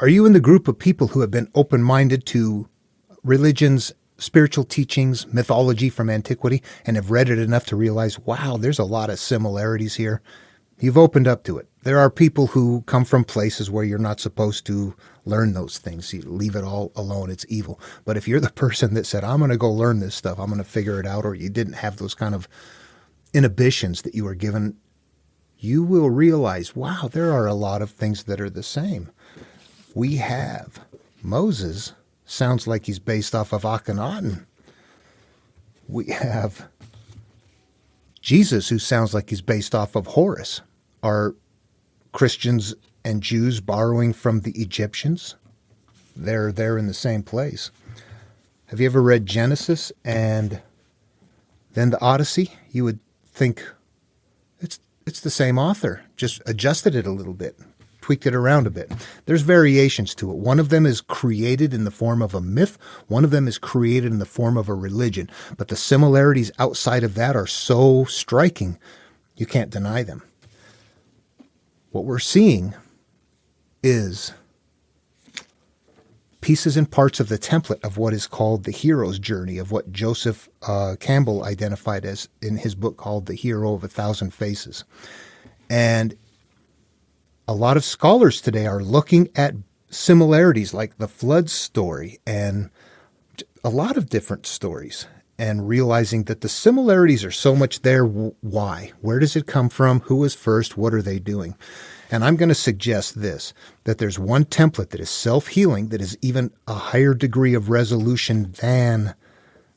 Are you in the group of people who have been open-minded to religions, spiritual teachings, mythology from antiquity, and have read it enough to realize, wow, there's a lot of similarities here? You've opened up to it. There are people who come from places where you're not supposed to learn those things. You leave it all alone. It's evil. But if you're the person that said, I'm going to go learn this stuff, I'm going to figure it out, or you didn't have those kind of inhibitions that you were given, you will realize, wow, there are a lot of things that are the same. We have Moses, sounds like he's based off of Akhenaten. We have Jesus, who sounds like he's based off of Horus. Are Christians and Jews borrowing from the Egyptians? They're there in the same place. Have you ever read Genesis and then the Odyssey? You would think it's the same author, just adjusted it a little bit, tweaked it around a bit. There's variations to it. One of them is created in the form of a myth. One of them is created in the form of a religion. But the similarities outside of that are so striking, you can't deny them. What we're seeing is pieces and parts of the template of what is called the hero's journey, of what Joseph Campbell identified as in his book called The Hero of a Thousand Faces. And a lot of scholars today are looking at similarities like the flood story and a lot of different stories and realizing that the similarities are so much there. Why? Where does it come from? Who was first? What are they doing? And I'm going to suggest this, that there's one template that is self-healing that is even a higher degree of resolution than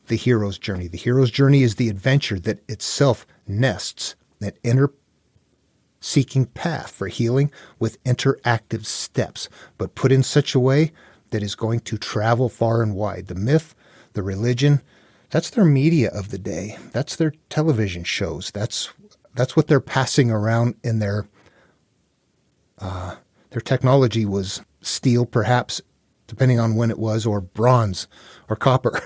the hero's journey. The hero's journey is the adventure that itself nests that inner seeking path for healing with interactive steps, but put in such a way that is going to travel far and wide. The myth, the religion, that's their media of the day. That's their television shows. That's what they're passing around in their technology was steel, perhaps, depending on when it was, or bronze or copper,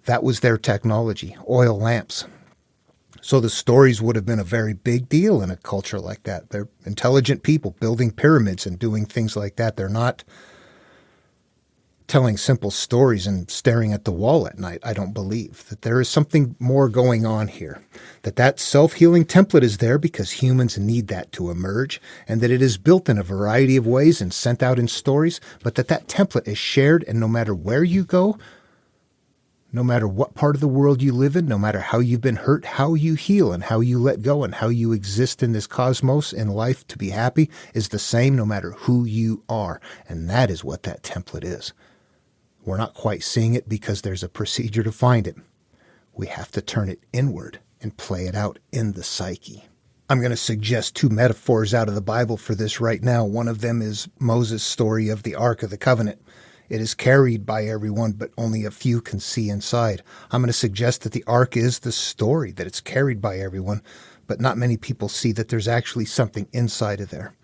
That was their technology, oil lamps. So the stories would have been a very big deal in a culture like that. They're intelligent people building pyramids and doing things like that. They're not telling simple stories and staring at the wall at night. I don't believe that there is something more going on here, that self-healing template is there because humans need that to emerge, and that it is built in a variety of ways and sent out in stories, but that template is shared, and no matter where you go, no matter what part of the world you live in, no matter how you've been hurt, how you heal and how you let go and how you exist in this cosmos in life to be happy is the same no matter who you are. And that is what that template is. We're not quite seeing it because there's a procedure to find it. We have to turn it inward and play it out in the psyche. I'm going to suggest two metaphors out of the Bible for this right now. One of them is Moses' story of the Ark of the Covenant. It is carried by everyone, but only a few can see inside. I'm going to suggest that the Ark is the story, that it's carried by everyone, but not many people see that there's actually something inside of there.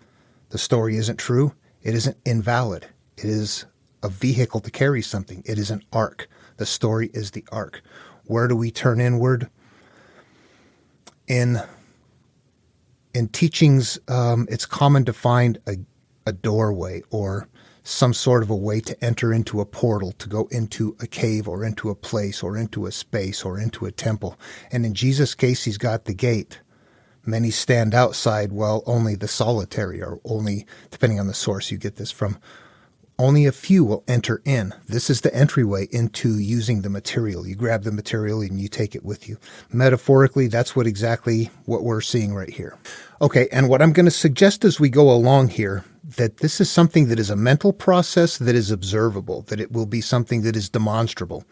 The story isn't true. It isn't invalid. It is a vehicle to carry something. It is an ark. The story is the ark. Where do we turn inward? In teachings, it's common to find a doorway or some sort of a way to enter into a portal, to go into a cave or into a place or into a space or into a temple. And in Jesus' case, he's got the gate. Many stand outside, while only the solitary, or only, depending on the source you get this from, only a few will enter in. This is the entryway into using the material. You grab the material and you take it with you. Metaphorically, that's exactly what we're seeing right here. Okay, and what I'm going to suggest as we go along here, that this is something that is a mental process that is observable, that it will be something that is demonstrable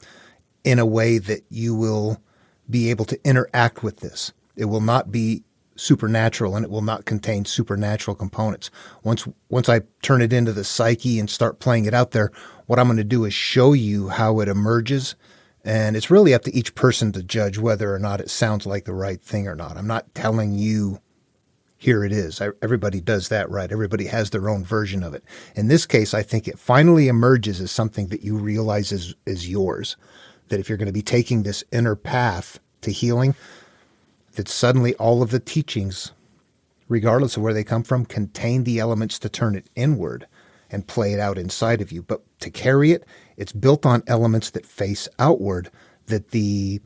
in a way that you will be able to interact with this. It will not be supernatural, and it will not contain supernatural components. Once I turn it into the psyche and start playing it out there, what I'm going to do is show you how it emerges, and it's really up to each person to judge whether or not it sounds like the right thing or not. I'm not telling you, here it is. Everybody does that, right? Everybody has their own version of it. In this case, I think it finally emerges as something that you realize is yours, that if you're going to be taking this inner path to healing, that suddenly all of the teachings, regardless of where they come from, contain the elements to turn it inward and play it out inside of you. But to carry it, it's built on elements that face outward, that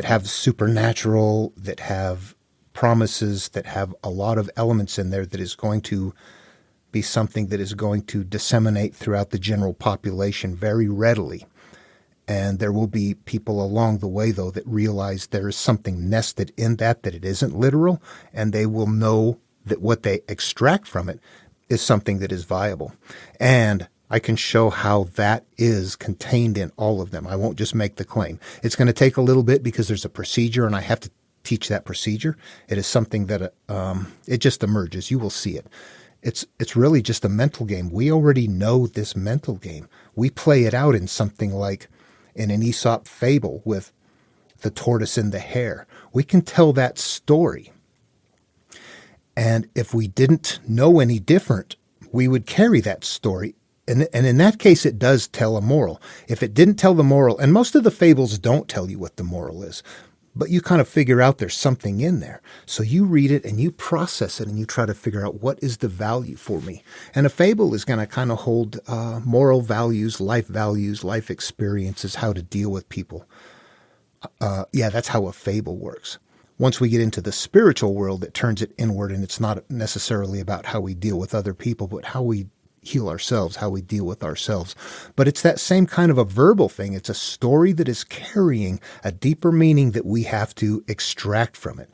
have supernatural, that have promises, that have a lot of elements in there that is going to be something that is going to disseminate throughout the general population very readily. And there will be people along the way, though, that realize there is something nested in that it isn't literal, and they will know that what they extract from it is something that is viable. And I can show how that is contained in all of them. I won't just make the claim. It's going to take a little bit because there's a procedure, and I have to teach that procedure. It is something that it just emerges. You will see it. It's really just a mental game. We already know this mental game. We play it out in something like in an Aesop fable with the tortoise and the hare. We can tell that story. And if we didn't know any different, we would carry that story. And in that case, it does tell a moral. If it didn't tell the moral, and most of the fables don't tell you what the moral is, but you kind of figure out there's something in there. So you read it and you process it and you try to figure out what is the value for me. And a fable is going to kind of hold moral values, life experiences, how to deal with people. That's how a fable works. Once we get into the spiritual world, it turns it inward, and it's not necessarily about how we deal with other people, but how we heal ourselves, how we deal with ourselves. But it's that same kind of a verbal thing. It's a story that is carrying a deeper meaning that we have to extract from it.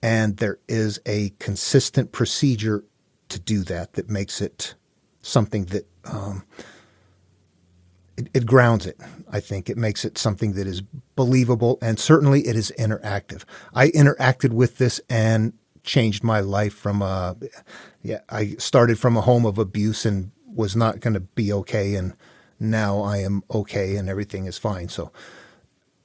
And there is a consistent procedure to do that makes it something that it grounds it. I think it makes it something that is believable, and certainly it is interactive. I interacted with this and changed my life from I started from a home of abuse and was not going to be okay, and now I am okay and everything is fine. So,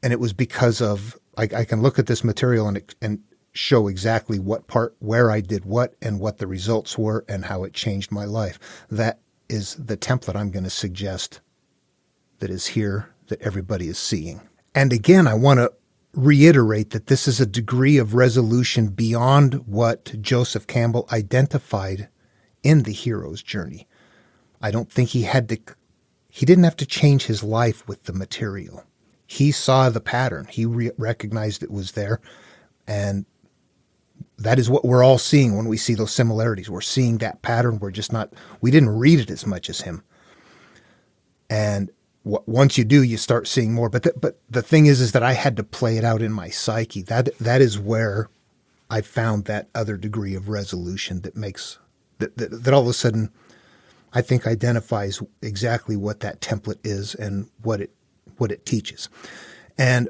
and it was because of I can look at this material and show exactly what part, where I did what, and what the results were, and how it changed my life. That is the template I'm going to suggest that is here, that everybody is seeing. And again, I want to reiterate that this is a degree of resolution beyond what Joseph Campbell identified in the hero's journey. I don't think he didn't have to change his life with the material. He saw the pattern. He recognized it was there. And that is what we're all seeing when we see those similarities. We're seeing that pattern. We didn't read it as much as him. And once you do, you start seeing more. But the thing is that I had to play it out in my psyche. That is where I found that other degree of resolution that makes that all of a sudden I think identifies exactly what that template is and what it teaches. And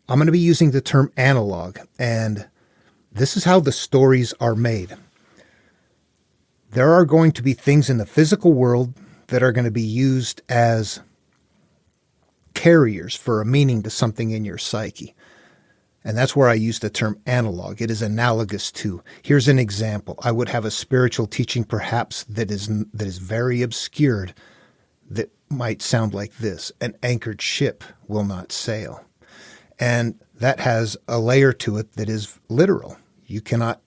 I'm going to be using the term analog, and this is how the stories are made. There are going to be things in the physical world that are going to be used as carriers for a meaning to something in your psyche. And that's where I use the term analog. It is analogous to. Here's an example. I would have a spiritual teaching perhaps that is very obscured that might sound like this. An anchored ship will not sail. And that has a layer to it that is literal. You cannot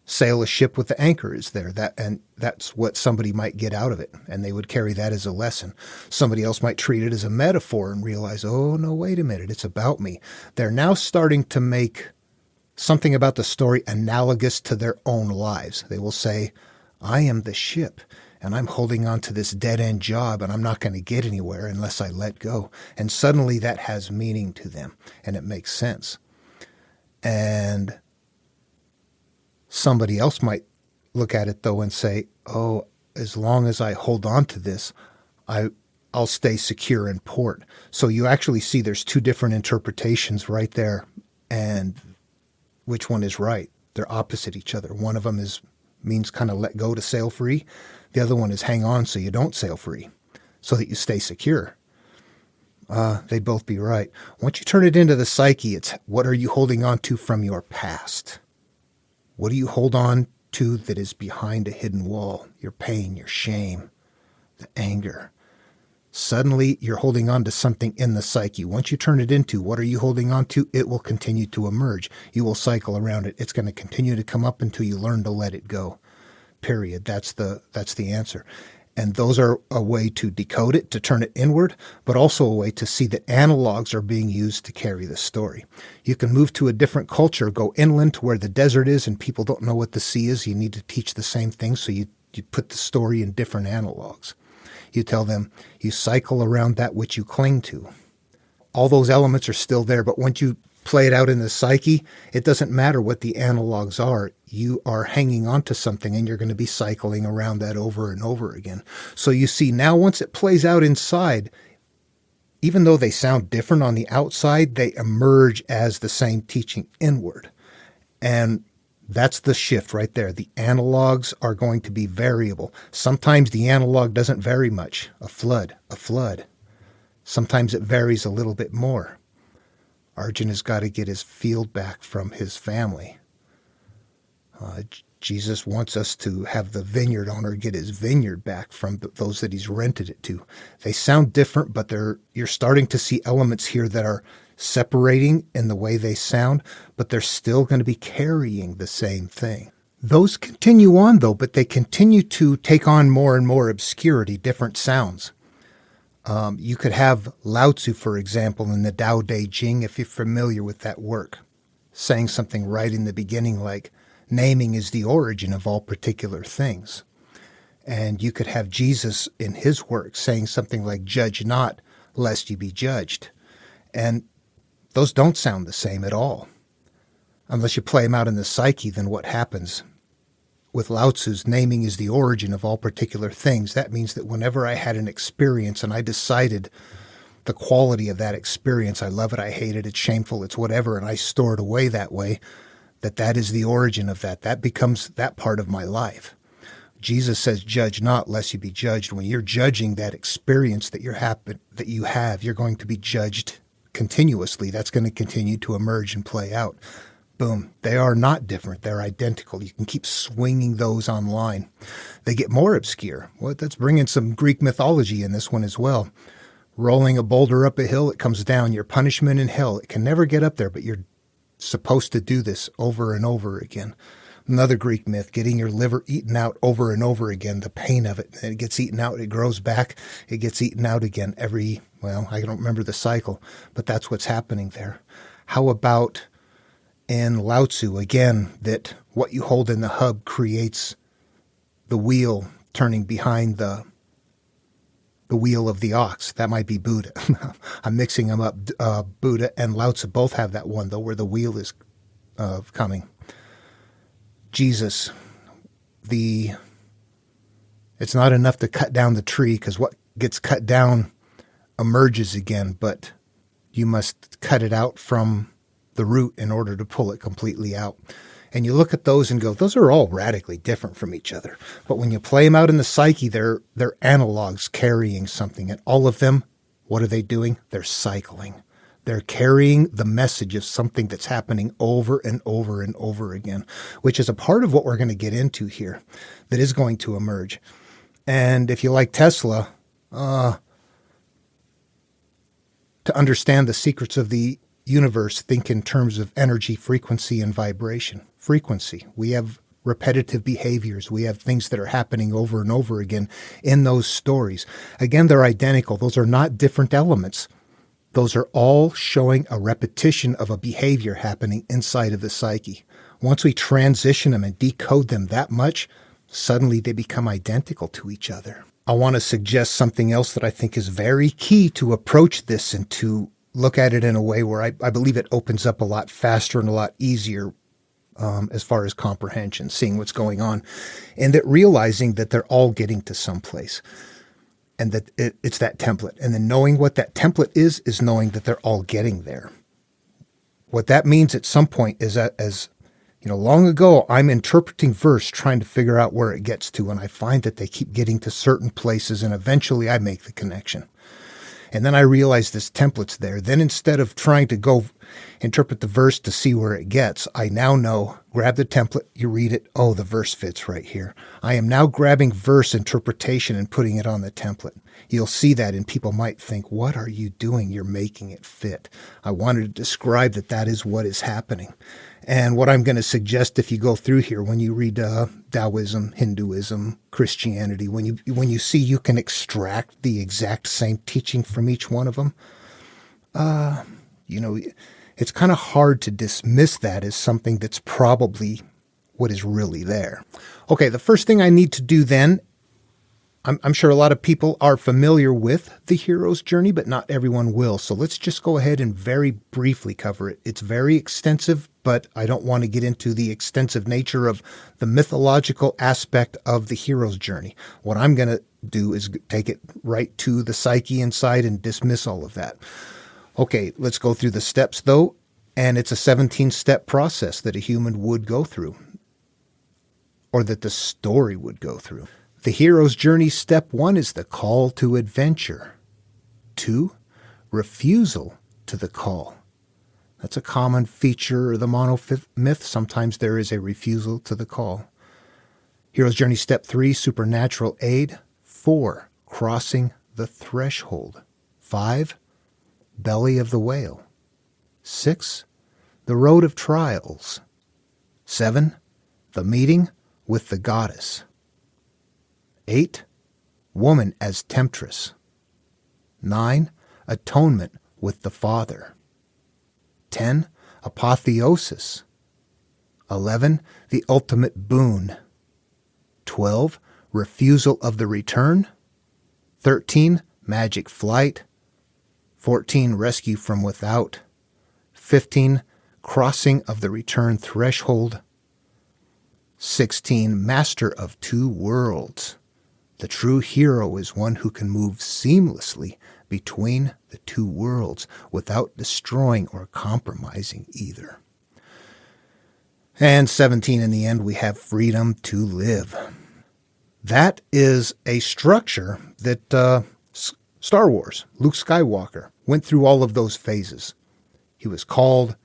sail a ship with the anchor is there. And that's what somebody might get out of it, and they would carry that as a lesson. Somebody else might treat it as a metaphor and realize, oh, no, wait a minute, it's about me. They're now starting to make something about the story analogous to their own lives. They will say, I am the ship, and I'm holding on to this dead-end job, and I'm not going to get anywhere unless I let go. And suddenly that has meaning to them, and it makes sense. And somebody else might look at it, though, and say, oh, as long as I hold on to this, I'll stay secure in port. So you actually see there's two different interpretations right there. And which one is right? They're opposite each other. One of them means kind of let go to sail free. The other one is hang on so you don't sail free, so that you stay secure. They'd both be right. Once you turn it into the psyche, it's what are you holding on to from your past? What do you hold on to that is behind a hidden wall? Your pain, your shame, the anger. Suddenly, you're holding on to something in the psyche. Once you turn it into what are you holding on to, it will continue to emerge. You will cycle around it. It's going to continue to come up until you learn to let it go. Period. That's the answer. And those are a way to decode it, to turn it inward, but also a way to see that analogs are being used to carry the story. You can move to a different culture, go inland to where the desert is and people don't know what the sea is. You need to teach the same thing, so you put the story in different analogs. You tell them, you cycle around that which you cling to. All those elements are still there, but once you play it out in the psyche, it doesn't matter what the analogs are. You are hanging on to something and you're going to be cycling around that over and over again. So you see, now once it plays out inside, even though they sound different on the outside, they emerge as the same teaching inward. And that's the shift right there. The analogs are going to be variable. Sometimes the analog doesn't vary much. A flood. Sometimes it varies a little bit more. Arjun has got to get his field back from his family. Jesus wants us to have the vineyard owner get his vineyard back from those that he's rented it to. They sound different, but you're starting to see elements here that are separating in the way they sound, but they're still going to be carrying the same thing. Those continue on, though, but they continue to take on more and more obscurity, different sounds. You could have Lao Tzu, for example, in the Tao Te Ching, if you're familiar with that work, saying something right in the beginning like, naming is the origin of all particular things. And you could have Jesus in his work saying something like, judge not, lest you be judged. And those don't sound the same at all. Unless you play them out in the psyche, then what happens? With Lao Tzu's naming is the origin of all particular things, that means that whenever I had an experience and I decided the quality of that experience, I love it, I hate it, it's shameful, it's whatever, and I store it away that way, that is the origin of that. That becomes that part of my life. Jesus says, judge not, lest you be judged. When you're judging that experience that you have, you're going to be judged continuously. That's going to continue to emerge and play out. Boom. They are not different. They're identical. You can keep swinging those online. They get more obscure. Well, that's bringing some Greek mythology in this one as well. Rolling a boulder up a hill, it comes down. Your punishment in hell. It can never get up there, but you're supposed to do this over and over again. Another Greek myth, getting your liver eaten out over and over again, the pain of it. And it gets eaten out, it grows back, it gets eaten out again I don't remember the cycle, but that's what's happening there. How about in Lao Tzu, again, that what you hold in the hub creates the wheel turning behind the wheel of the ox. That might be Buddha. I'm mixing them up. Buddha and Lao Tzu both have that one, though, where the wheel is coming. Jesus, it's not enough to cut down the tree, because what gets cut down emerges again, but you must cut it out from the root in order to pull it completely out. And you look at those and go, those are all radically different from each other. But when you play them out in the psyche, they're analogs carrying something. And all of them, what are they doing? They're cycling. They're carrying the message of something that's happening over and over and over again, which is a part of what we're going to get into here that is going to emerge. And if you like Tesla, to understand the secrets of the universe, think in terms of energy, frequency, and vibration. Frequency. We have repetitive behaviors. We have things that are happening over and over again in those stories. Again, they're identical. Those are not different elements. Those are all showing a repetition of a behavior happening inside of the psyche. Once we transition them and decode them that much, suddenly they become identical to each other. I want to suggest something else that I think is very key to approach this and to look at it in a way where I believe it opens up a lot faster and a lot easier as far as comprehension, seeing what's going on, and that realizing that they're all getting to some place, and that it's that template. And then knowing what that template is knowing that they're all getting there. What that means at some point is that, as you know, long ago, I'm interpreting verse, trying to figure out where it gets to, and I find that they keep getting to certain places, and eventually I make the connection. And then I realize this template's there. Then instead of trying to go interpret the verse to see where it gets. I now know, grab the template, you read it, oh, the verse fits right here. I am now grabbing verse interpretation and putting it on the template. You'll see that, and people might think, what are you doing? You're making it fit. I wanted to describe that is what is happening. And what I'm going to suggest if you go through here, when you read Taoism, Hinduism, Christianity, when you see you can extract the exact same teaching from each one of them, it's kind of hard to dismiss that as something that's probably what is really there. Okay, the first thing I need to do then, I'm sure a lot of people are familiar with the hero's journey, but not everyone will. So let's just go ahead and very briefly cover it. It's very extensive, but I don't want to get into the extensive nature of the mythological aspect of the hero's journey. What I'm going to do is take it right to the psyche inside and dismiss all of that. Okay, let's go through the steps though. And it's a 17-step process that a human would go through, or that the story would go through. The hero's journey, step 1 is the call to adventure. 2, refusal to the call. That's a common feature of the monomyth. Sometimes there is a refusal to the call. Hero's journey, step 3, supernatural aid. 4, crossing the threshold. 5, belly of the whale. 6, the road of trials. 7, the meeting with the goddess. 8, woman as temptress. 9, atonement with the Father. 10, apotheosis. 11, the ultimate boon. 12, refusal of the return. 13, magic flight. 14, rescue from without. 15, crossing of the return threshold. 16, master of two worlds. The true hero is one who can move seamlessly between the two worlds without destroying or compromising either. And 17, in the end, we have freedom to live. That is a structure that Star Wars, Luke Skywalker, went through all of those phases. He was called.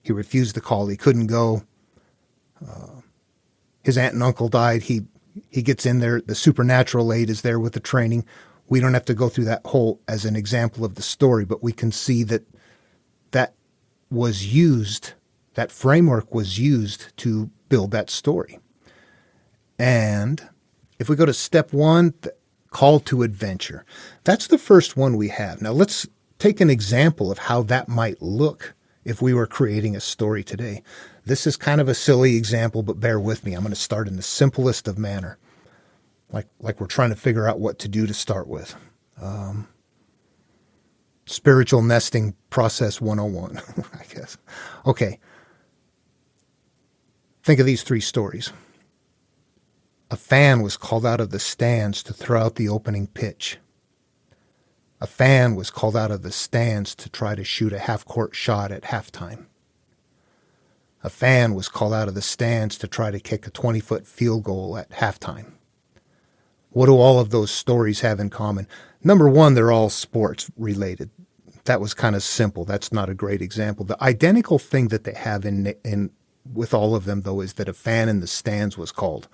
He refused the call. He couldn't go. His aunt and uncle died. He gets in there. The supernatural aid is there with the training. We don't have to go through that whole as an example of the story, but we can see that was used, that framework was used to build that story. And if we go to step 1, the call to adventure, that's the first one we have. Now let's take an example of how that might look if we were creating a story today. This is kind of a silly example, but bear with me. I'm going to start in the simplest of manner, like we're trying to figure out what to do to start with. Spiritual nesting process 101, I guess. Okay. Think of these 3 stories. A fan was called out of the stands to throw out the opening pitch. A fan was called out of the stands to try to shoot a half-court shot at halftime. A fan was called out of the stands to try to kick a 20-foot field goal at halftime. What do all of those stories have in common? Number 1, they're all sports related. That was kind of simple. That's not a great example. The identical thing that they have in with all of them, though, is that a fan in the stands was called.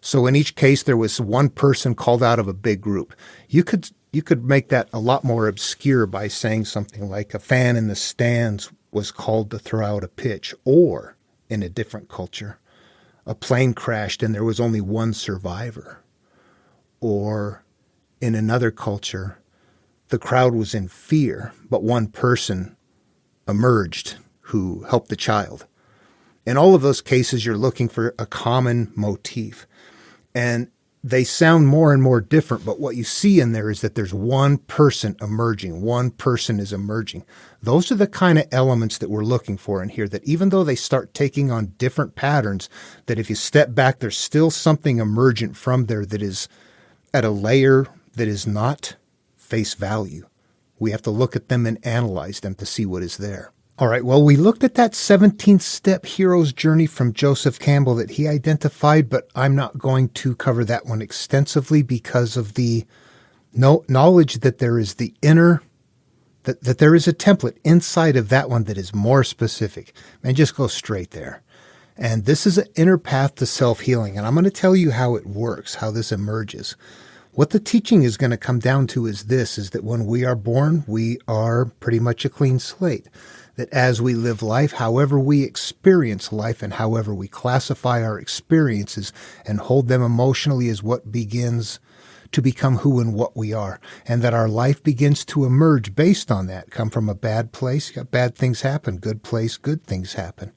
So in each case, there was one person called out of a big group. You could make that a lot more obscure by saying something like a fan in the stands was called to throw out a pitch, or in a different culture, a plane crashed and there was only one survivor. Or in another culture, the crowd was in fear, but one person emerged who helped the child. In all of those cases, you're looking for a common motif. And they sound more and more different, but what you see in there is that there's one person emerging. One person is emerging. Those are the kind of elements that we're looking for in here, that even though they start taking on different patterns, that if you step back, there's still something emergent from there that is at a layer that is not face value. We have to look at them and analyze them to see what is there. All right, well, we looked at that 17-step hero's journey from Joseph Campbell that he identified, but I'm not going to cover that one extensively because of the knowledge that there is the inner that there is a template inside of that one that is more specific, and just go straight there. And this is an inner path to self-healing. And I'm going to tell you how it works, how this emerges. What the teaching is going to come down to is this, is that when we are born, we are pretty much a clean slate. That as we live life, however we experience life and however we classify our experiences and hold them emotionally is what begins to become who and what we are. And that our life begins to emerge based on that. Come from a bad place, bad things happen. Good place, good things happen.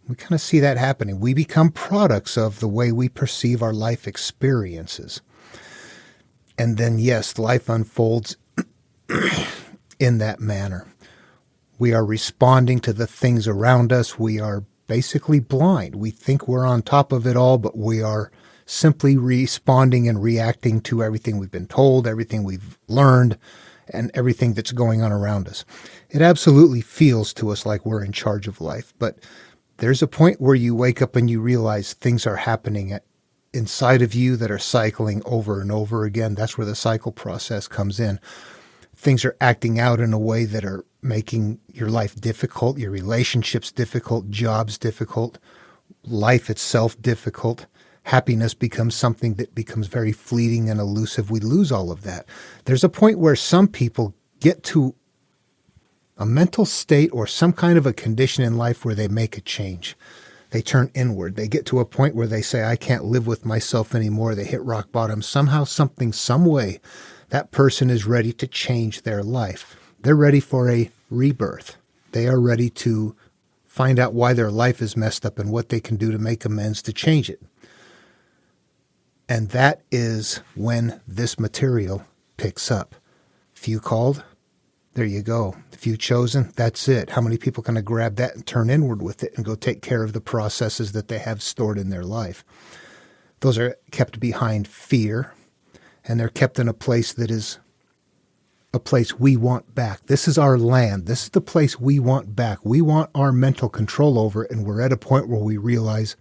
We kind of see that happening. We become products of the way we perceive our life experiences. And then, yes, life unfolds in that manner. We are responding to the things around us. We are basically blind. We think we're on top of it all, but we are simply responding and reacting to everything we've been told, everything we've learned, and everything that's going on around us. It absolutely feels to us like we're in charge of life, but there's a point where you wake up and you realize things are happening inside of you that are cycling over and over again. That's where the cycle process comes in. Things are acting out in a way that are making your life difficult, your relationships difficult, jobs difficult, life itself difficult. Happiness becomes something that becomes very fleeting and elusive. We lose all of that. There's a point where some people get to a mental state or some kind of a condition in life where they make a change. They turn inward. They get to a point where they say, I can't live with myself anymore. They hit rock bottom. Somehow, something, some way, that person is ready to change their life. They're ready for a rebirth. They are ready to find out why their life is messed up and what they can do to make amends to change it. And that is when this material picks up. Few called, there you go. Few chosen, that's it. How many people can grab that and turn inward with it and go take care of the processes that they have stored in their life? Those are kept behind fear, and they're kept in a place that is a place we want back. This is our land. This is the place we want back. We want our mental control over it, and we're at a point where we realize,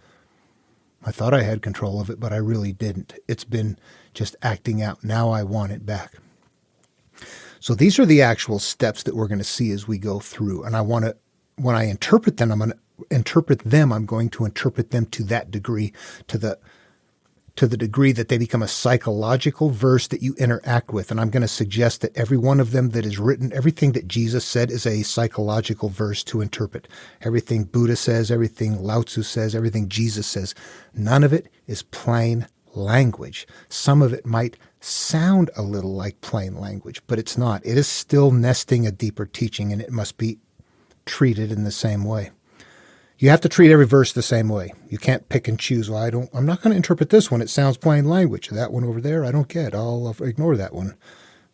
I thought I had control of it, but I really didn't. It's been just acting out. Now I want it back. So these are the actual steps that we're going to see as we go through. And I want to, when I interpret them, I'm going to interpret them to that degree, to the degree that they become a psychological verse that you interact with. And I'm going to suggest that every one of them that is written, everything that Jesus said is a psychological verse to interpret. Everything Buddha says, everything Lao Tzu says, everything Jesus says, none of it is plain language. Some of it might sound a little like plain language, but it's not. It is still nesting a deeper teaching, and it must be treated in the same way. You have to treat every verse the same way. You can't pick and choose. Well, I'm not going to interpret this one. It sounds plain language. That one over there, I don't get. I'll ignore that one.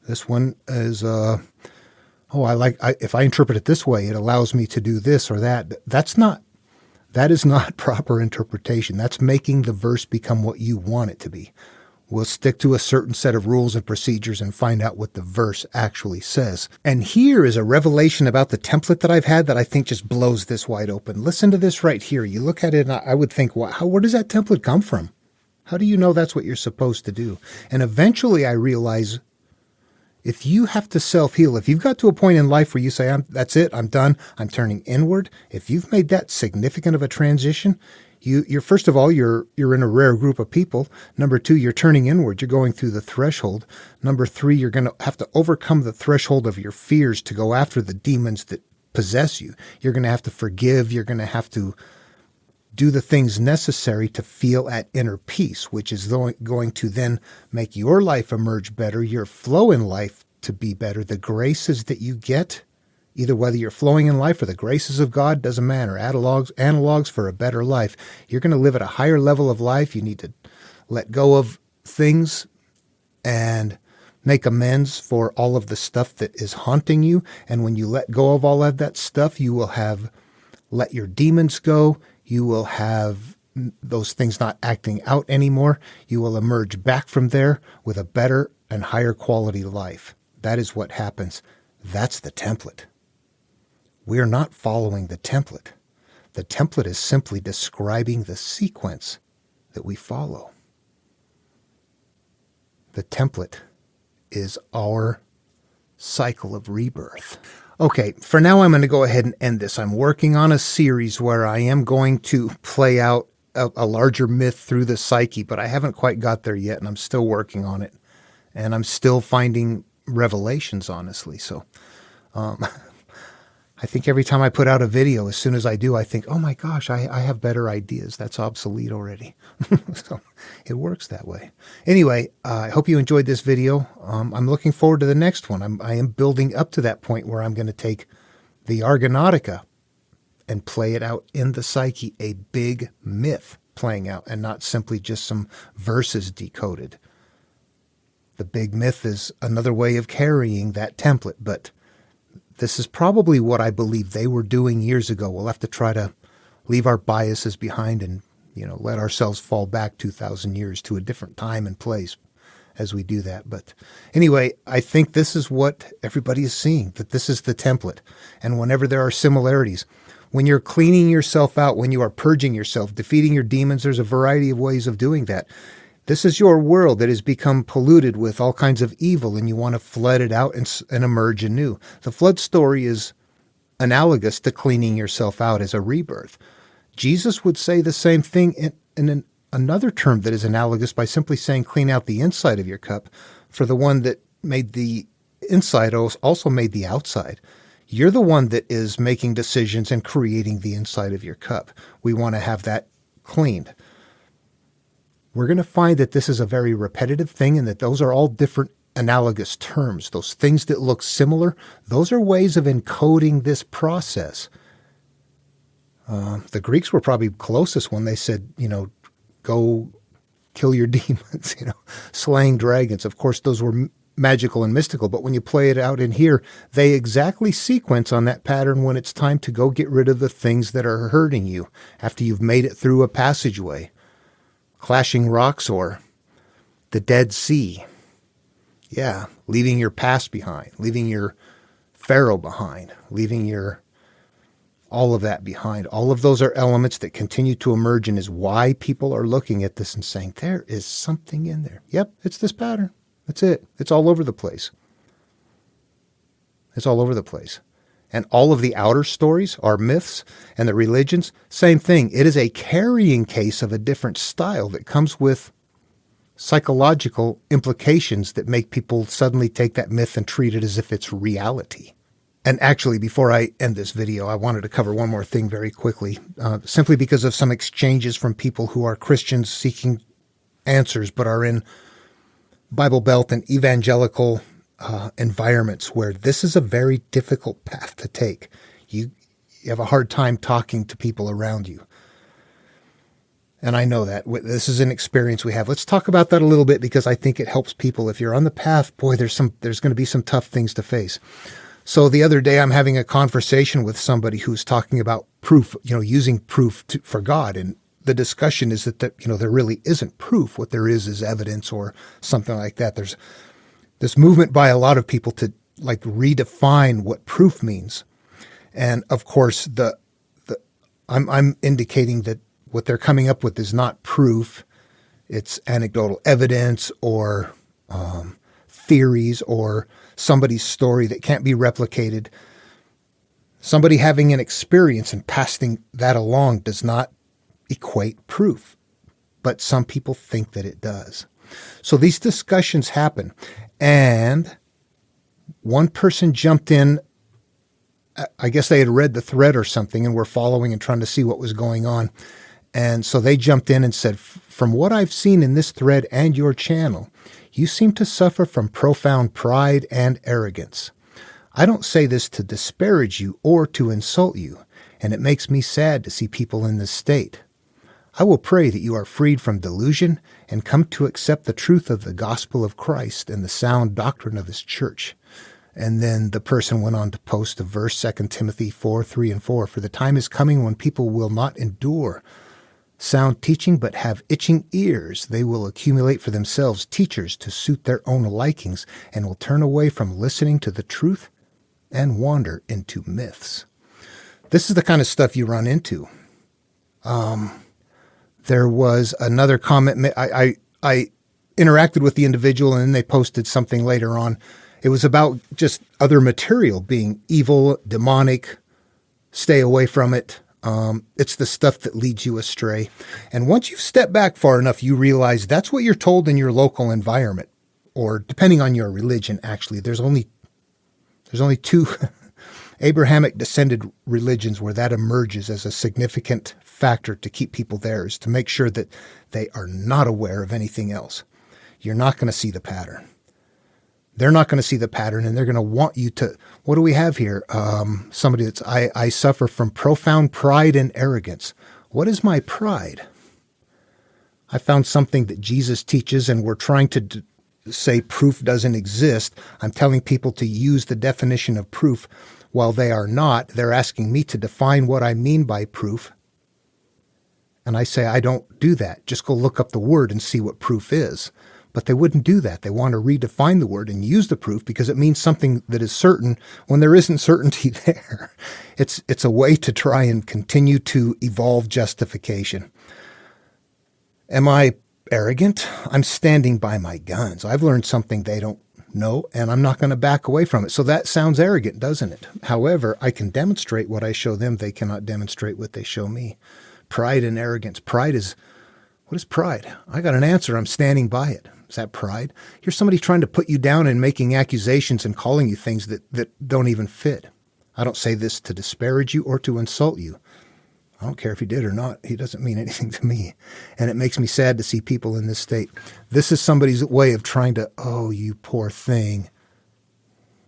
This one is, if I interpret it this way, it allows me to do this or that. That is not proper interpretation. That's making the verse become what you want it to be. We'll stick to a certain set of rules and procedures and find out what the verse actually says. And here is a revelation about the template that I've had that I think just blows this wide open. Listen to this right here. You look at it and I would think, where does that template come from? How do you know that's what you're supposed to do? And eventually I realize if you have to self-heal, if you've got to a point in life where you say, that's it, I'm done, I'm turning inward, if you've made that significant of a transition, you're first of all, you're in a rare group of people. Number two, you're turning inward. You're going through the threshold. Number three, you're going to have to overcome the threshold of your fears to go after the demons that possess you. You're going to have to forgive. You're going to have to do the things necessary to feel at inner peace, which is going to then make your life emerge better, your flow in life to be better. The graces that you get, either whether you're flowing in life or the graces of God, doesn't matter. Analogs for a better life. You're going to live at a higher level of life. You need to let go of things and make amends for all of the stuff that is haunting you. And when you let go of all of that stuff, you will have let your demons go. You will have those things not acting out anymore. You will emerge back from there with a better and higher quality life. That is what happens. That's the template. We're not following the template. The template is simply describing the sequence that we follow. The template is our cycle of rebirth. Okay, for now I'm going to go ahead and end this. I'm working on a series where I am going to play out a larger myth through the psyche, but I haven't quite got there yet, and I'm still working on it. And I'm still finding revelations, honestly. So I think every time I put out a video, as soon as I do, I think, oh my gosh, I have better ideas. That's obsolete already. So it works that way. Anyway, I hope you enjoyed this video. I'm looking forward to the next one. I am building up to that point where I'm going to take the Argonautica and play it out in the psyche, a big myth playing out, and not simply just some verses decoded. The big myth is another way of carrying that template, but this is probably what I believe they were doing years ago. We'll have to try to leave our biases behind and, let ourselves fall back 2,000 years to a different time and place as we do that. But anyway, I think this is what everybody is seeing, that this is the template. And whenever there are similarities, when you're cleaning yourself out, when you are purging yourself, defeating your demons, there's a variety of ways of doing that. This is your world that has become polluted with all kinds of evil, and you want to flood it out and emerge anew. The flood story is analogous to cleaning yourself out as a rebirth. Jesus would say the same thing in another term that is analogous by simply saying clean out the inside of your cup, for the one that made the inside also made the outside. You're the one that is making decisions and creating the inside of your cup. We want to have that cleaned. We're going to find that this is a very repetitive thing and that those are all different analogous terms. Those things that look similar, those are ways of encoding this process. The Greeks were probably closest when they said, go kill your demons, slaying dragons. Of course, those were magical and mystical, but when you play it out in here, they exactly sequence on that pattern when it's time to go get rid of the things that are hurting you after you've made it through a passageway. Clashing rocks or the Dead Sea. Yeah, leaving your past behind, leaving your Pharaoh behind, leaving your all of that behind. All of those are elements that continue to emerge and is why people are looking at this and saying, there is something in there. Yep, it's this pattern. That's it. It's all over the place. It's all over the place. And all of the outer stories are myths, and the religions, same thing. It is a carrying case of a different style that comes with psychological implications that make people suddenly take that myth and treat it as if it's reality. And actually, before I end this video, I wanted to cover one more thing very quickly, simply because of some exchanges from people who are Christians seeking answers, but are in Bible Belt and evangelical environments where this is a very difficult path to take. You have a hard time talking to people around you. And I know that. This is an experience we have. Let's talk about that a little bit because I think it helps people. If you're on the path, boy, there's going to be some tough things to face. So the other day I'm having a conversation with somebody who's talking about proof, using proof for God. And the discussion is that there really isn't proof. What there is evidence or something like that. There's this movement by a lot of people to redefine what proof means. And of course, I'm indicating that what they're coming up with is not proof. It's anecdotal evidence or theories or somebody's story that can't be replicated. Somebody having an experience and passing that along does not equate proof, but some people think that it does. So these discussions happen. And one person jumped in, I guess they had read the thread or something and were following and trying to see what was going on. And so they jumped in and said, from what I've seen in this thread and your channel, you seem to suffer from profound pride and arrogance. I don't say this to disparage you or to insult you, and it makes me sad to see people in this state. I will pray that you are freed from delusion and come to accept the truth of the gospel of Christ and the sound doctrine of his church. And then the person went on to post a verse, 2 Timothy 4:3 and 4. For the time is coming when people will not endure sound teaching, but have itching ears. They will accumulate for themselves teachers to suit their own likings and will turn away from listening to the truth and wander into myths. This is the kind of stuff you run into. There was another comment. I interacted with the individual and then they posted something later on It was about just other material being evil, demonic, stay away from it. It's the stuff that leads you astray. And once you've stepped back far enough, you realize that's what you're told in your local environment, or depending on your religion, actually. There's only two Abrahamic descended religions where that emerges as a significant factor to keep people there, is to make sure that they are not aware of anything else. You're not going to see the pattern. They're not going to see the pattern, and they're going to want you to. What do we have here? Somebody that's, I suffer from profound pride and arrogance. What is my pride? I found something that Jesus teaches, and we're trying to say proof doesn't exist. I'm telling people to use the definition of proof while they are not. They're asking me to define what I mean by proof. And I say, I don't do that. Just go look up the word and see what proof is. But they wouldn't do that. They want to redefine the word and use the proof because it means something that is certain when there isn't certainty there. It's a way to try and continue to evolve justification. Am I arrogant? I'm standing by my guns. I've learned something they don't know, and I'm not going to back away from it. So that sounds arrogant, doesn't it? However, I can demonstrate what I show them. They cannot demonstrate what they show me. Pride and arrogance. Pride is, what is pride? I got an answer. I'm standing by it. Is that pride? Here's somebody trying to put you down and making accusations and calling you things that don't even fit. I don't say this to disparage you or to insult you. I don't care if he did or not. He doesn't mean anything to me. And it makes me sad to see people in this state. This is somebody's way of trying to, oh, you poor thing.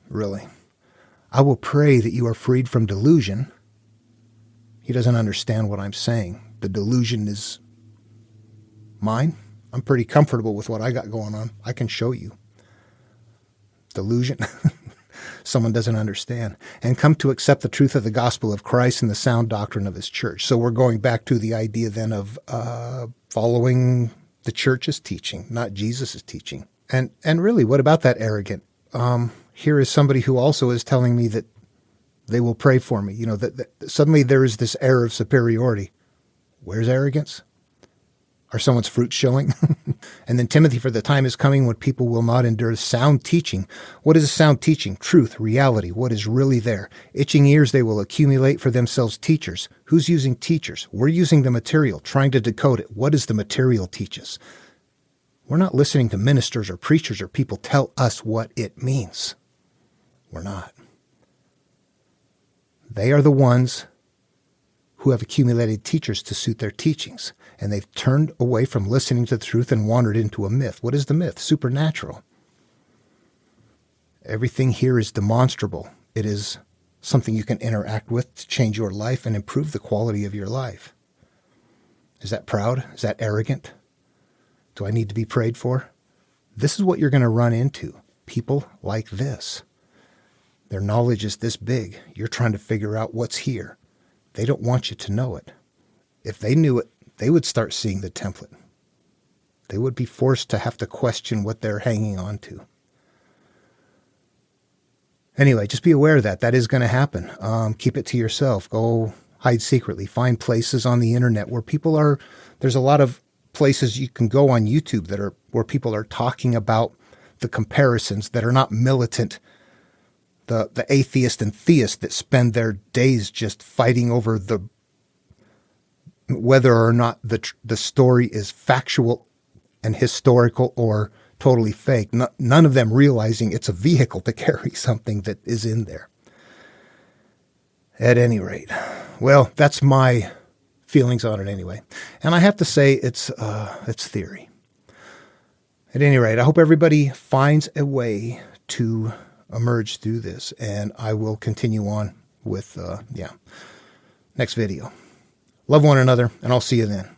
Really? I will pray that you are freed from delusion. He doesn't understand what I'm saying. The delusion is mine. I'm pretty comfortable with what I got going on. I can show you. Delusion. Someone doesn't understand. And come to accept the truth of the gospel of Christ and the sound doctrine of his church. So we're going back to the idea then of following the church's teaching, not Jesus' teaching. And really, what about that arrogant? Here is somebody who also is telling me that they will pray for me. You know, that suddenly there is this air of superiority. Where's arrogance? Are someone's fruits showing? And then Timothy, for the time is coming when people will not endure sound teaching. What is a sound teaching? Truth, reality, what is really there. Itching ears they will accumulate for themselves teachers. Who's using teachers? We're using the material, trying to decode it. What does the material teach us? We're not listening to ministers or preachers or people tell us what it means. We're not. They are the ones who have accumulated teachers to suit their teachings. And they've turned away from listening to the truth and wandered into a myth. What is the myth? Supernatural. Everything here is demonstrable. It is something you can interact with to change your life and improve the quality of your life. Is that proud? Is that arrogant? Do I need to be prayed for? This is what you're going to run into. People like this. Their knowledge is this big. You're trying to figure out what's here. They don't want you to know it. If they knew it, they would start seeing the template. They would be forced to have to question what they're hanging on to. Anyway, just be aware of that. That is going to happen. Keep it to yourself. Go hide secretly. Find places on the internet where people are. There's a lot of places you can go on YouTube that are where people are talking about the comparisons that are not militant. The atheist and theist that spend their days just fighting over whether or not the story is factual and historical or totally fake. None of them realizing it's a vehicle to carry something that is in there. At any rate, well, that's my feelings on it anyway. And I have to say it's theory. At any rate, I hope everybody finds a way to emerge through this, and I will continue on with next video. Love one another, and I'll see you then.